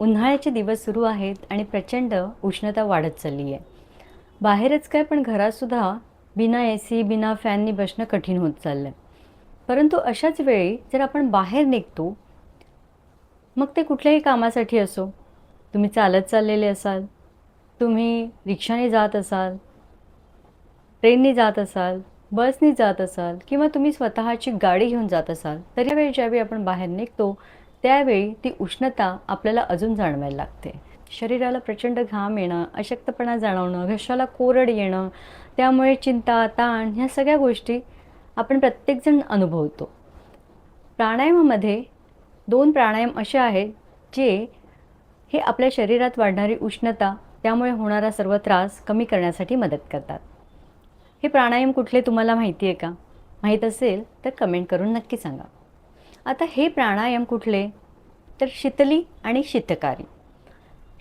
उन्हाळ्याचे दिवस सुरू आहेत आणि प्रचंड उष्णता वाढत चालली आहे. बाहेरच काय पण घरातसुद्धा बिना AC बिना फॅननी बसणं कठीण होत चाललं आहे. परंतु अशाच वेळी जर आपण बाहेर निघतो, मग ते कुठल्याही कामासाठी असो, तुम्ही चालत चाललेले असाल, तुम्ही रिक्षाने जात असाल, ट्रेनने जात असाल, बसने जात असाल किंवा तुम्ही स्वतःची गाडी घेऊन जात असाल, तर यावेळी ज्यावेळी आपण बाहेर निघतो त्यावेळी ती उष्णता आपल्याला अजून जाणवायला लागते. शरीराला प्रचंड घाम येणं, अशक्तपणा जाणवणं, घशाला कोरड येणं, त्यामुळे चिंता, ताण ह्या सगळ्या गोष्टी आपण प्रत्येकजण अनुभवतो. प्राणायामामध्ये 2 प्राणायाम असे आहेत जे हे आपल्या शरीरात वाढणारी उष्णता, त्यामुळे होणारा सर्व त्रास कमी करण्यासाठी मदत करतात. हे प्राणायाम कुठले तुम्हाला माहिती आहे का? माहीत असेल तर कमेंट करून नक्की सांगा. आता हे प्राणायाम कुठले? तर शीतली आणि शीतकारी.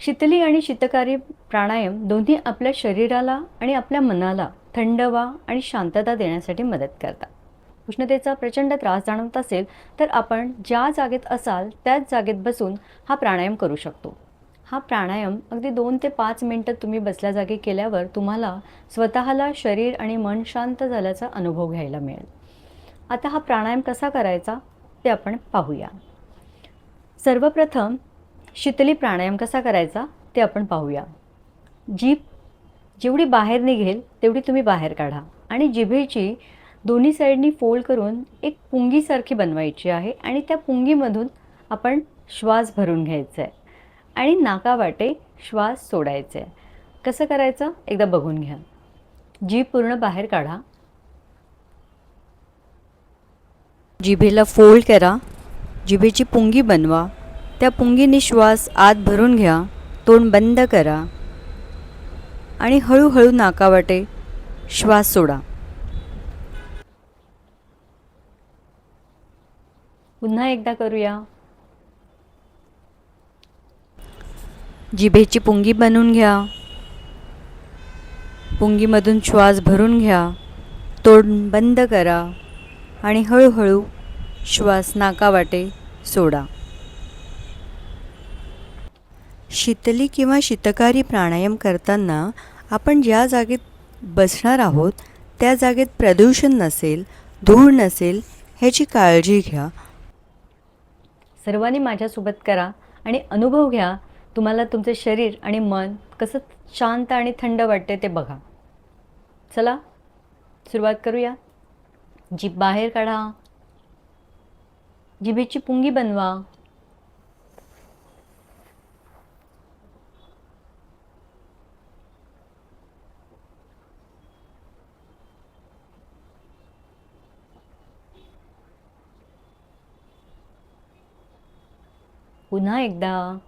शीतली आणि शीतकारी प्राणायाम दोन्ही आपल्या शरीराला आणि आपल्या मनाला थंडवा आणि शांतता देण्यासाठी मदत करतात. उष्णतेचा प्रचंड त्रास जाणवत असेल तर आपण ज्या जागेत असाल त्याच जागेत बसून हा प्राणायाम करू शकतो. हा प्राणायाम अगदी 2 ते 5 मिनिटं तुम्ही बसल्या जागी केल्यावर तुम्हाला स्वतःला शरीर आणि मन शांत झाल्याचा अनुभव घ्यायला मिळेल. आता हा प्राणायाम कसा करायचा ते आपण पाहूया. सर्वप्रथम शीतली प्राणायाम कसा करायचा ते आपण पाहूया. जीभ जेवढी बाहेर निघेल तेवढी तुम्ही बाहेर काढा आणि जिभेची दोन्ही साईडनी फोल्ड करून एक पुंगीसारखी बनवायची आहे आणि त्या पुंगीमधून आपण श्वास भरून घ्यायचा आहे आणि नाकावाटे श्वास सोडायचा आहे. कसं करायचं एकदा बघून घ्या. जीभ पूर्ण बाहेर काढा, जिभेला फोल्ड करा, जिभेची पुंगी बनवा, त्या पुंगीने श्वास आत भरून घ्या, तोंड बंद करा आणि हळूहळू नाकावाटे श्वास सोडा. पुन्हा एकदा करूया. जिभेची पुंगी बनवून घ्या, पुंगीमधून श्वास भरून घ्या, तोंड बंद करा आणि हळूहळू श्वास नाकावाटे सोडा. शीतली किंवा शीतकारी प्राणायाम करताना आपण ज्या जागेत बसणार आहोत त्या जागेत प्रदूषण नसेल, धूळ नसेल ह्याची काळजी घ्या. सर्वांनी माझ्यासोबत करा आणि अनुभव घ्या. तुम्हाला तुमचे शरीर आणि मन कसं शांत आणि थंड वाटते ते बघा. चला सुरुवात करूया. जीभ बाहेर काढा, जिभेची पुंगी बनवा, पुन्हा एकदा.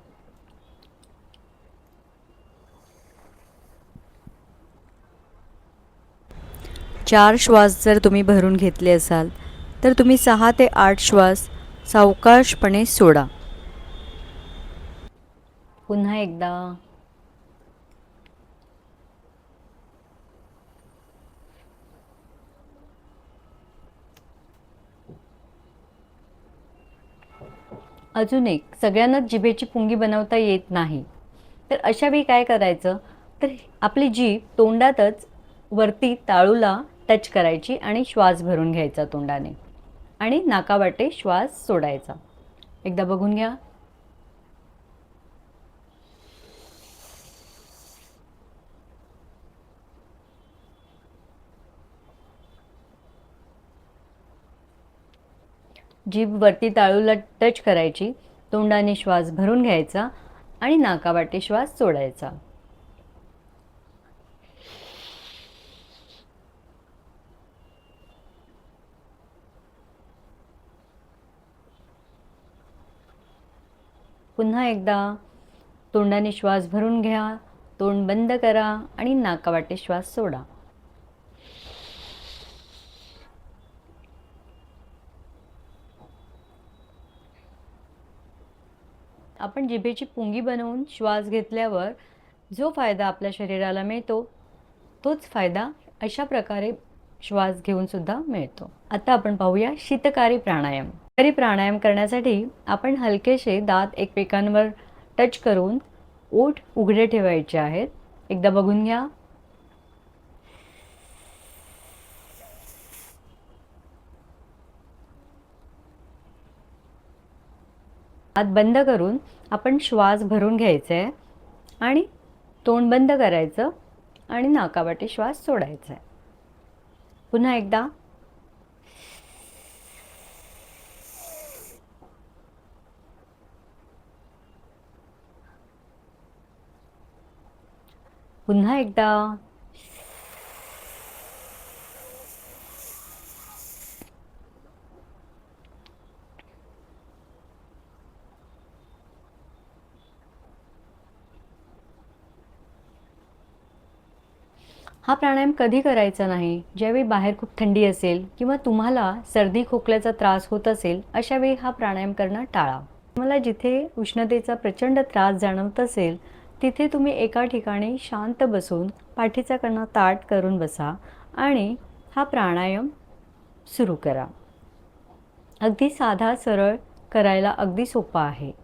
चार श्वास जर तुम्ही भरून घेतले असाल तर तुम्ही 6 ते 8 श्वास सावकाशपणे सोडा. पुन्हा एकदा. अजून एक, सगळ्यांनाच जिभेची पुंगी बनवता येत नाही, तर अशा वेळी काय करायचं, तर आपली जीभ तोंडातच वरती ताळूला टच करायची आणि श्वास भरून घ्यायचा तोंडाने आणि नाकावाटे श्वास सोडायचा. एकदा बघून घ्या. जीभ वरती ताळूला टच करायची, तोंडाने श्वास भरून घ्यायचा आणि नाकावाटे श्वास सोडायचा. पुन्हा एकदा. तोंडाने श्वास भरून घ्या, तोंड बंद करा आणि नाकावाटे श्वास सोडा. आपण जिभेची पुंगी बनवून श्वास घेतल्यावर जो फायदा आपल्या शरीराला मिळतो तोच फायदा अशा प्रकारे श्वास घेऊन सुद्धा मिळतो. आता आपण पाहूया शीतकारी प्राणायाम. शीतकारी प्राणायाम करण्यासाठी आपण हलकेसे दात एकमेकांवर टच करून ओठ उघडे ठेवायचे आहेत. एकदा बघून घ्या. हात बंद करून आपण श्वास भरून घ्यायचा आहे आणि तोंड बंद करायचं आणि नाकावाटे श्वास सोडायचा आहे. पुन्हा एकदा. पुन्हा एकदा. हा प्राणायाम कधी करायचा नाही? ज्यावेळी बाहेर खूप थंडी असेल किंवा तुम्हाला सर्दी खोकल्याचा त्रास होत असेल, अशा वेळी हा प्राणायाम करणं टाळा. तुम्हाला जिथे उष्णतेचा प्रचंड त्रास जाणवत असेल, तिथे तुम्ही एका ठिकाणी शांत बसून पाठीचा कणा ताठ करून बसा आणि हा प्राणायाम सुरू करा. अगदी साधा, सरळ, करायला अगदी सोपा आहे.